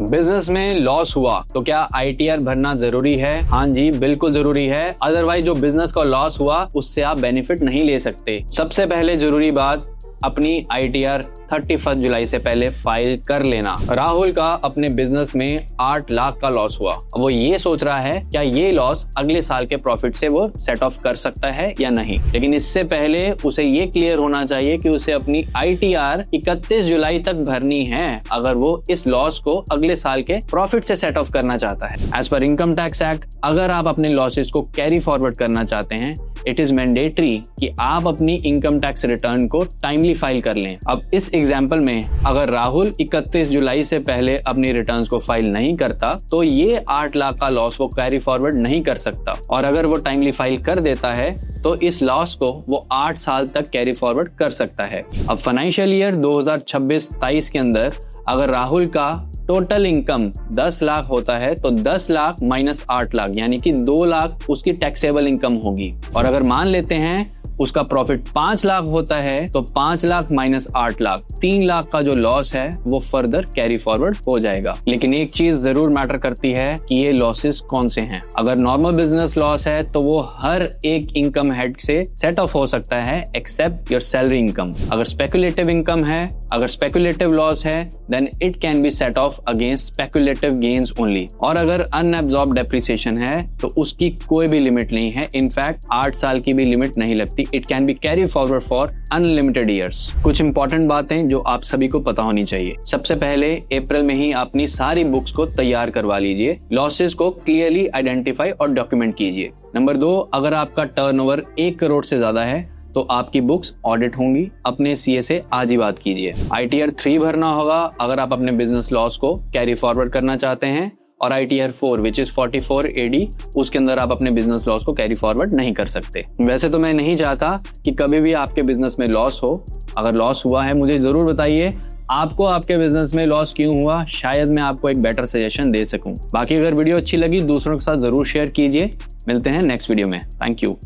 Business में loss हुआ तो क्या ITR भरना जरूरी है? हाँ जी, बिल्कुल जरूरी है। अदरवाइज जो बिजनेस का लॉस हुआ उससे आप बेनिफिट नहीं ले सकते। सबसे पहले जरूरी बात, अपनी ITR 31 जुलाई से पहले फाइल कर लेना। राहुल का अपने बिजनेस में 8 लाख का लॉस हुआ। अब वो ये सोच रहा है क्या ये लॉस अगले साल के प्रॉफिट से वो सेट ऑफ कर सकता है या नहीं, लेकिन इससे पहले उसे ये क्लियर होना चाहिए कि उसे अपनी ITR 31 जुलाई तक भरनी है अगर वो इस लॉस को अगले साल के प्रॉफिट से सेट ऑफ करना चाहता है। As per income tax act, अगर आप अपने लॉसेस को कैरी फॉरवर्ड करना चाहते हैं, इट इज मैंडेटरी कि आप अपनी इनकम टैक्स रिटर्न को टाइमली फाइल कर लें। अब इस एग्जांपल में अगर राहुल 31 जुलाई से पहले अपनी रिटर्न्स को फाइल नहीं करता तो ये 8 लाख का लॉस वो कैरी फॉरवर्ड नहीं कर सकता, और अगर वो टाइमली फाइल कर देता है तो इस लॉस को वो 8 साल तक कैरी फॉरवर्ड कर सकता है। अब फाइनेंशियल ईयर 2026-23 के अंदर अगर राहुल का टोटल इनकम 10 लाख होता है तो 10 लाख माइनस 8 लाख यानी कि 2 लाख उसकी टैक्सेबल इनकम होगी। और अगर मान लेते हैं उसका प्रॉफिट 5 लाख होता है तो 5 लाख माइनस 8 लाख 3 लाख का जो लॉस है वो फर्दर कैरी फॉरवर्ड हो जाएगा। लेकिन एक चीज जरूर मैटर करती है कि ये लॉसेस कौन से हैं। अगर नॉर्मल बिजनेस लॉस है तो वो हर एक इनकम हेड से सेट ऑफ हो सकता है एक्सेप्ट योर सैलरी इनकम। अगर स्पेकुलेटिव इनकम है, अगर स्पेकुलेटिव लॉस है, then it can be set off against speculative gains only. और अगर अनएब्जॉर्ब डेप्रिसिएशन है तो उसकी कोई भी लिमिट नहीं है, इनफैक्ट 8 साल की भी लिमिट नहीं लगती। It can be carry forward for unlimited years. कुछ इंपॉर्टेंट बातें जो आप सभी को पता होनी चाहिए। सबसे पहले अप्रैल में ही अपनी सारी बुक्स को तैयार करवा लीजिए, लॉसेस को क्लियरली आइडेंटिफाई और डॉक्यूमेंट कीजिए। नंबर 2, अगर आपका टर्नओवर 1 करोड़ से ज्यादा है तो आपकी बुक्स ऑडिट होंगी। अपने CA से आज ही बात कीजिए। ITR 3 भरना होगा अगर आप अपने बिजनेस लॉस को कैरी फॉरवर्ड करना चाहते हैं, और ITR 4 विच इज 44 AD, उसके अंदर आप अपने बिजनेस लॉस को कैरी फॉरवर्ड नहीं कर सकते। वैसे तो मैं नहीं चाहता कि कभी भी आपके बिजनेस में लॉस हो। अगर लॉस हुआ है मुझे जरूर बताइए, आपको आपके बिजनेस में लॉस क्यों हुआ, शायद मैं आपको एक बेटर सजेशन दे सकूं। बाकी अगर वीडियो अच्छी लगी दूसरों के साथ जरूर शेयर कीजिए। मिलते हैं नेक्स्ट वीडियो में। Thank you.